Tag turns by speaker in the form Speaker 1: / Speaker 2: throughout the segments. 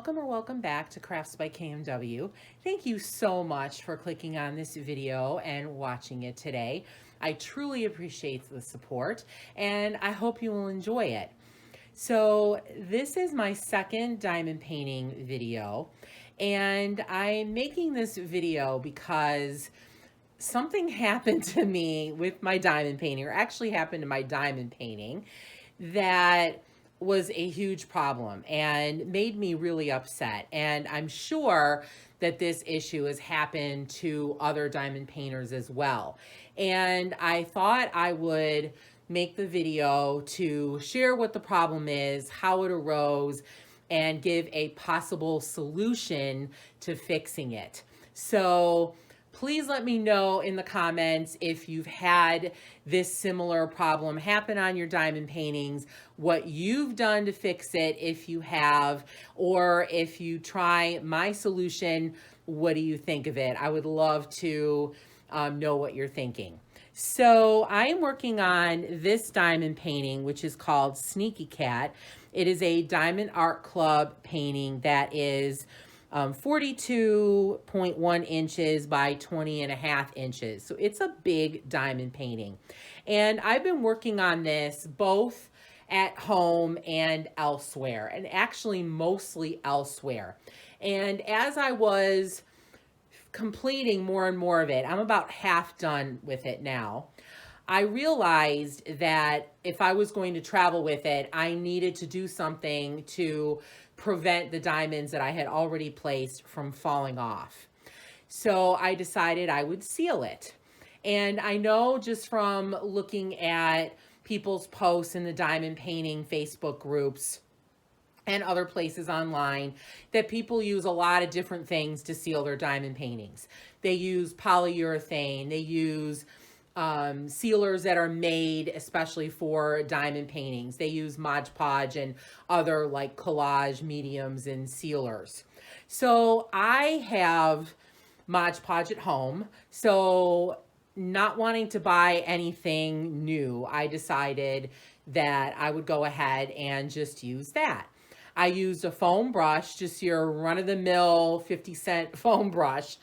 Speaker 1: welcome or welcome back to Crafts by KMW. Thank you so much for clicking on this video and watching it today. I truly appreciate the support and I hope you will enjoy it. So this is my second diamond painting video, and I'm making this video because something happened to me with my diamond painting, or actually happened to my diamond painting, that was a huge problem and made me really upset. And I'm sure that this issue has happened to other diamond painters as well. And I thought I would make the video to share what the problem is, how it arose, and give a possible solution to fixing it. So please let me know in the comments if you've had this similar problem happen on your diamond paintings, what you've done to fix it if you have, or if you try my solution, what do you think of it? I would love to know what you're thinking. So I'm working on this diamond painting, which is called Sneaky Cat. It is a Diamond Art Club painting that is 42.1 inches by 20.5 inches. So it's a big diamond painting. And I've been working on this both at home and elsewhere, and actually mostly elsewhere. And as I was completing more and more of it, I'm about half done with it now, I realized that if I was going to travel with it, I needed to do something to prevent the diamonds that I had already placed from falling off. So I decided I would seal it. And I know just from looking at people's posts in the diamond painting Facebook groups and other places online that people use a lot of different things to seal their diamond paintings. They use polyurethane, they use sealers that are made especially for diamond paintings. They use Modge Podge and other like collage mediums and sealers. So I have Modge Podge at home. So not wanting to buy anything new, I decided that I would go ahead and just use that. I used a foam brush, just your run-of-the-mill 50-cent foam brush.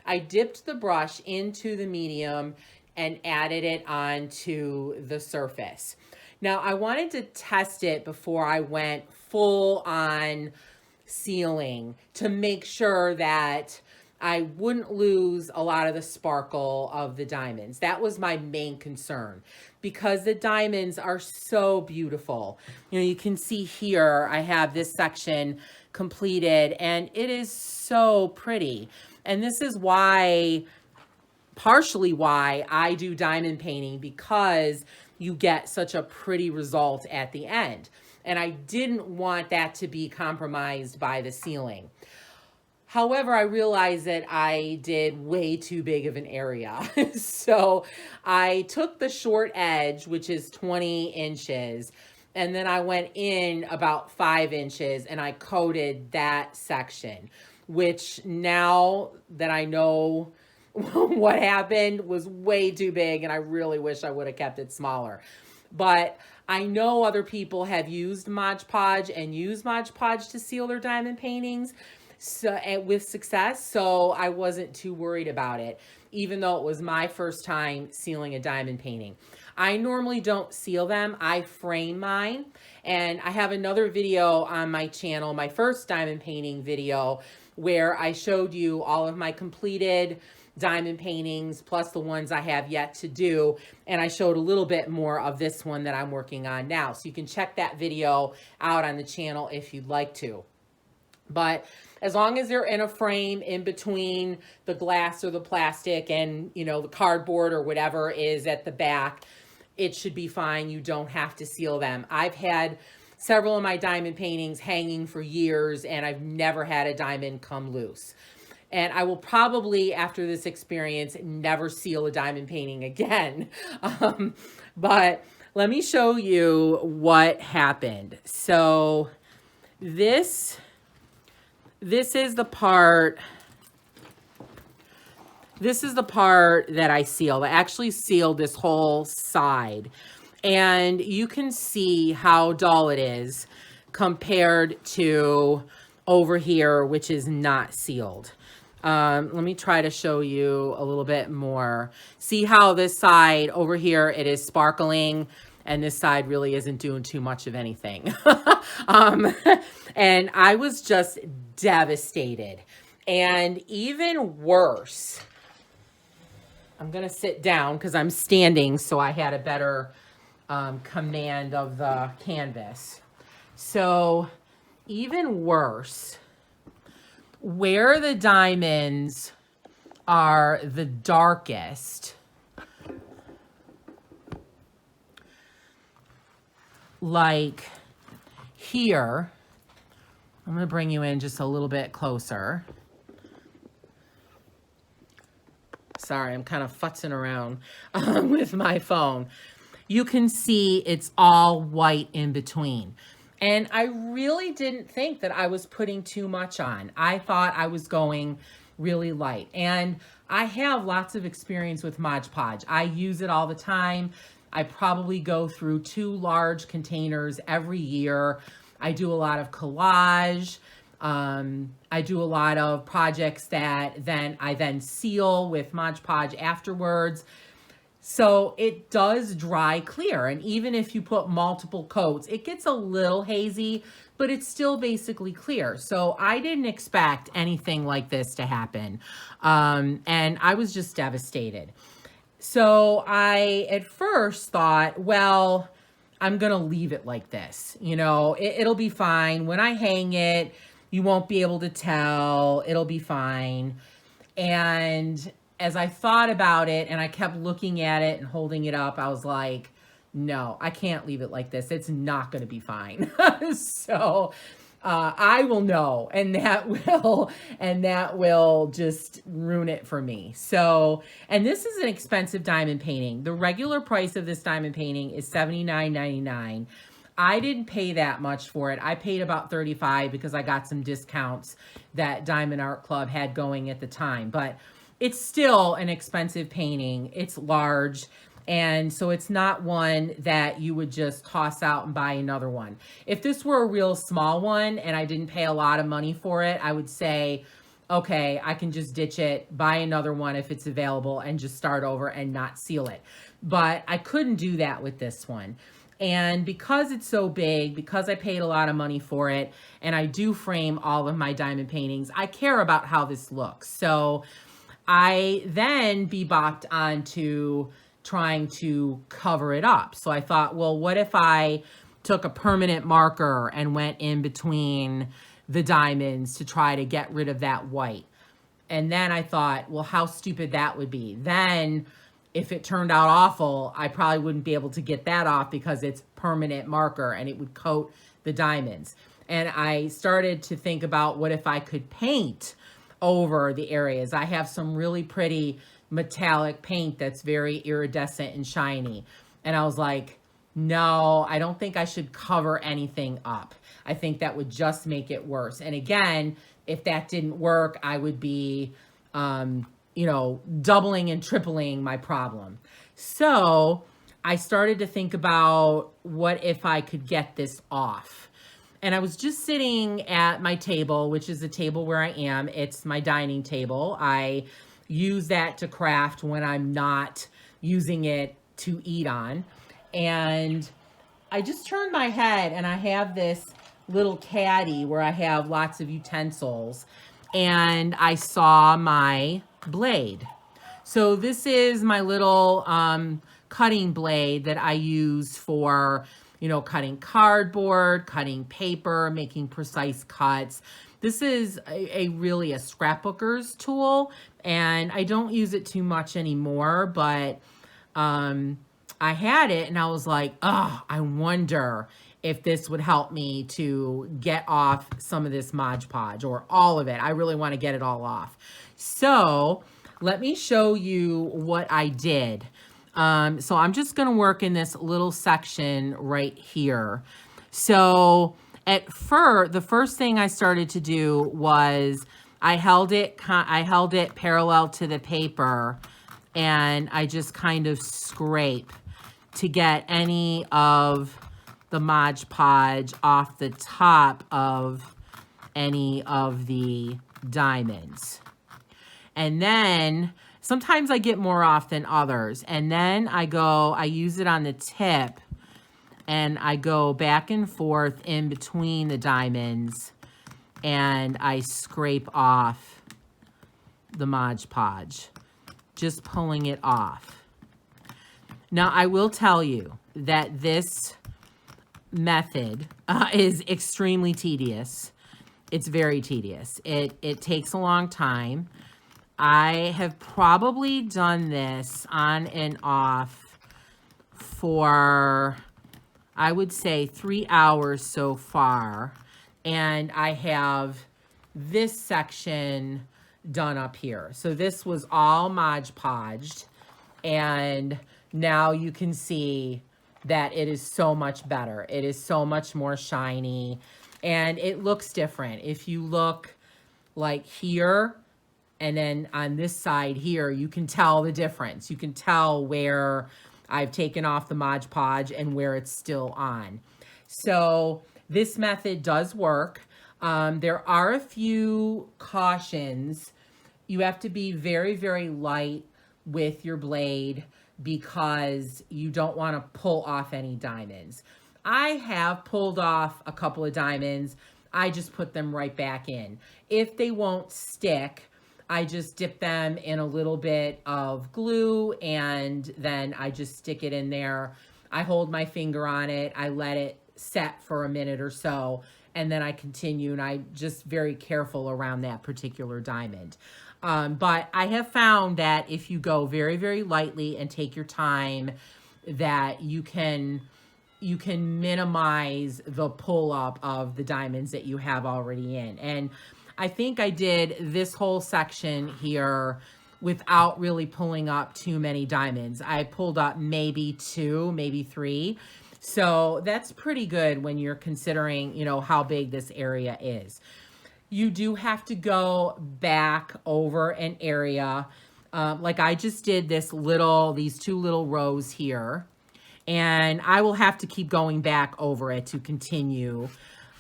Speaker 1: I dipped the brush into the medium and added it onto the surface. Now, I wanted to test it before I went full on sealing to make sure that I wouldn't lose a lot of the sparkle of the diamonds. That was my main concern because the diamonds are so beautiful. You know, you can see here, I have this section completed and it is so pretty. And this is why, partially why I do diamond painting, because you get such a pretty result at the end. And I didn't want that to be compromised by the sealing. However, I realized that I did way too big of an area. So I took the short edge, which is 20 inches, and then I went in about 5 inches and I coated that section, which now that I know what happened was way too big, and I really wish I would have kept it smaller. But I know other people have used Modge Podge and use Modge Podge to seal their diamond paintings with success, so I wasn't too worried about it, even though it was my first time sealing a diamond painting. I normally don't seal them, I frame mine, and I have another video on my channel, my first diamond painting video, where I showed you all of my completed diamond paintings plus the ones I have yet to do, and I showed a little bit more of this one that I'm working on now, so you can check that video out on the channel if you'd like to. But as long as they're in a frame in between the glass or the plastic and, you know, the cardboard or whatever is at the back, it should be fine. You don't have to seal them. I've had several of my diamond paintings hanging for years and I've never had a diamond come loose. And I will probably, after this experience, never seal a diamond painting again. But let me show you what happened. So this is the part, that I sealed. I actually sealed this whole side. And you can see how dull it is compared to over here, which is not sealed. Let me try to show you a little bit more. See how this side over here, it is sparkling, and this side really isn't doing too much of anything. um, and I was just devastated. And even worse, I'm going to sit down because I'm standing, so I had a better command of the canvas. So even worse, where the diamonds are the darkest, like here, I'm going to bring you in just a little bit closer. Sorry, I'm kind of futzing around with my phone. You can see it's all white in between. And I really didn't think that I was putting too much on. I thought I was going really light. And I have lots of experience with Modge Podge. I use it all the time. I probably go through 2 large containers every year. I do a lot of collage. I do a lot of projects that I then seal with Modge Podge afterwards. So it does dry clear. And even if you put multiple coats, it gets a little hazy, but it's still basically clear. So I didn't expect anything like this to happen. And I was just devastated. So I at first thought, well, I'm going to leave it like this. You know, it'll be fine. When I hang it, you won't be able to tell. It'll be fine. And as I thought about it and I kept looking at it and holding it up, I was like, no, I can't leave it like this. It's not going to be fine. So I will know, and that will just ruin it for me. So, and this is an expensive diamond painting. The regular price of this diamond painting is $79.99. I didn't pay that much for it. I paid about $35 because I got some discounts that Diamond Art Club had going at the time, but it's still an expensive painting. It's large. And so it's not one that you would just toss out and buy another one. If this were a real small one and I didn't pay a lot of money for it, I would say, okay, I can just ditch it, buy another one if it's available, and just start over and not seal it. But I couldn't do that with this one. And because it's so big, because I paid a lot of money for it, and I do frame all of my diamond paintings, I care about how this looks. So I then bebopped onto trying to cover it up. So I thought, well, what if I took a permanent marker and went in between the diamonds to try to get rid of that white? And then I thought, well, how stupid that would be. Then if it turned out awful, I probably wouldn't be able to get that off because it's permanent marker and it would coat the diamonds. And I started to think about what if I could paint over the areas. I have some really pretty metallic paint that's very iridescent and shiny. And I was like, no, I don't think I should cover anything up. I think that would just make it worse. And again, if that didn't work, I would be, doubling and tripling my problem. So I started to think about what if I could get this off. And I was just sitting at my table, which is the table where I am. It's my dining table. I use that to craft when I'm not using it to eat on. And I just turned my head and I have this little caddy where I have lots of utensils, and I saw my blade. So this is my little cutting blade that I use for, cutting cardboard, cutting paper, making precise cuts. This is really a scrapbooker's tool, and I don't use it too much anymore, but I had it and I was like, oh, I wonder if this would help me to get off some of this Modge Podge, or all of it. I really want to get it all off. So let me show you what I did. So I'm just going to work in this little section right here. So the first thing I started to do was I held it parallel to the paper, and I just kind of scrape to get any of the Modge Podge off the top of any of the diamonds. And then sometimes I get more off than others. And then I use it on the tip and I go back and forth in between the diamonds and I scrape off the Modge Podge, just pulling it off. Now, I will tell you that this method is extremely tedious. It's very tedious. It takes a long time. I have probably done this on and off for, I would say, 3 hours so far. And I have this section done up here. So this was all Modge Podged. And now you can see that it is so much better. It is so much more shiny. And it looks different. If you look like here, and then on this side here, you can tell the difference. You can tell where I've taken off the Modge Podge and where it's still on. So this method does work. There are a few cautions. You have to be very, very light with your blade because you don't want to pull off any diamonds. I have pulled off a couple of diamonds. I just put them right back in. If they won't stick, I just dip them in a little bit of glue and then I just stick it in there. I hold my finger on it. I let it set for a minute or so and then I continue and I'm just very careful around that particular diamond. But I have found that if you go very, very lightly and take your time, that you can minimize the pull up of the diamonds that you have already in. And I think I did this whole section here without really pulling up too many diamonds. I pulled up maybe 2, maybe 3. So that's pretty good when you're considering, you know, how big this area is. You do have to go back over an area. Like I just did these 2 little rows here. And I will have to keep going back over it to continue.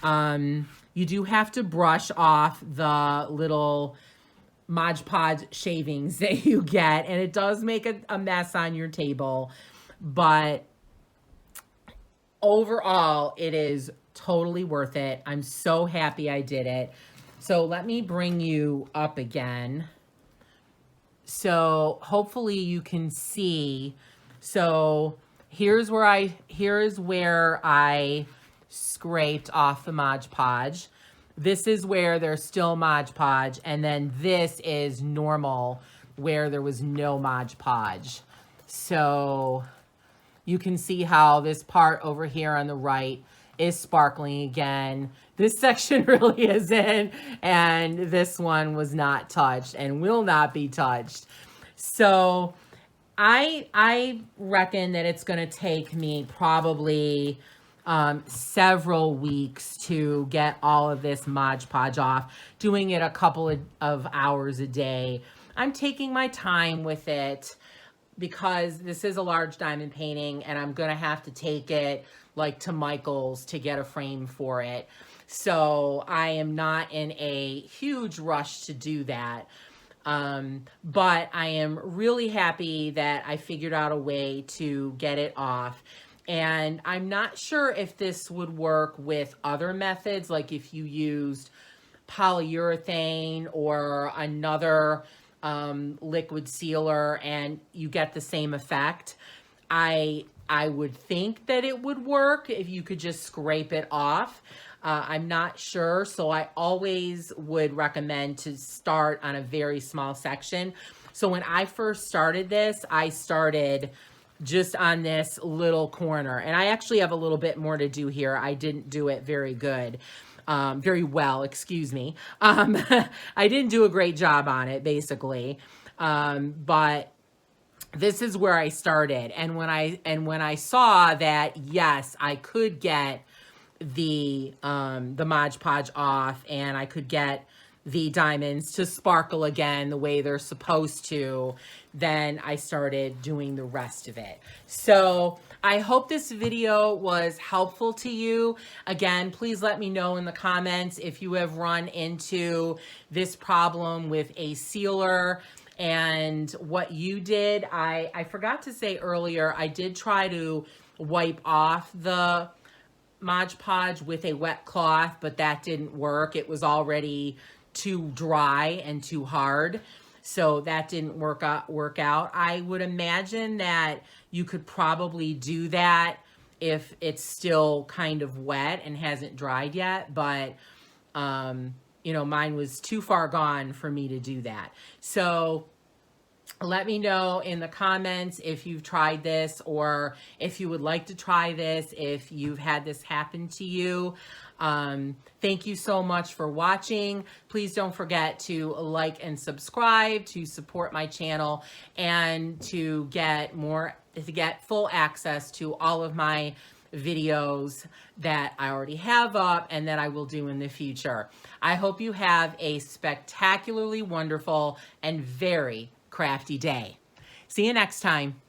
Speaker 1: You do have to brush off the little Modge Podge shavings that you get. And it does make a mess on your table. But overall, it is totally worth it. I'm so happy I did it. So let me bring you up again. So hopefully you can see. So here's where I scraped off the Modge Podge. This is where there's still Modge Podge, and then this is normal where there was no Modge Podge. So you can see how this part over here on the right is sparkling again. This section really isn't, and this one was not touched and will not be touched. So I reckon that it's going to take me probably several weeks to get all of this Modge Podge off, doing it a couple of hours a day. I'm taking my time with it because this is a large diamond painting and I'm going to have to take it like to Michael's to get a frame for it. So I am not in a huge rush to do that. But I am really happy that I figured out a way to get it off. And I'm not sure if this would work with other methods, like if you used polyurethane or another liquid sealer and you get the same effect. I would think that it would work if you could just scrape it off. I'm not sure, so I always would recommend to start on a very small section. So when I first started this, I started just on this little corner, and I actually have a little bit more to do here. I didn't do it very well, excuse me. I didn't do a great job on it, basically, but this is where I started. And when I saw that, yes, I could get the Modge Podge off and I could get the diamonds to sparkle again the way they're supposed to, then I started doing the rest of it. So I hope this video was helpful to you. Again, please let me know in the comments if you have run into this problem with a sealer and what you did. I forgot to say earlier, I did try to wipe off the Modge Podge with a wet cloth, but that didn't work. It was already too dry and too hard, so that didn't work out. I would imagine that you could probably do that if it's still kind of wet and hasn't dried yet, but you know, mine was too far gone for me to do that. So let me know in the comments if you've tried this, or if you would like to try this, if you've had this happen to you. Thank you so much for watching. Please don't forget to like and subscribe to support my channel and to get full access to all of my videos that I already have up and that I will do in the future. I hope you have a spectacularly wonderful and very crafty day. See you next time.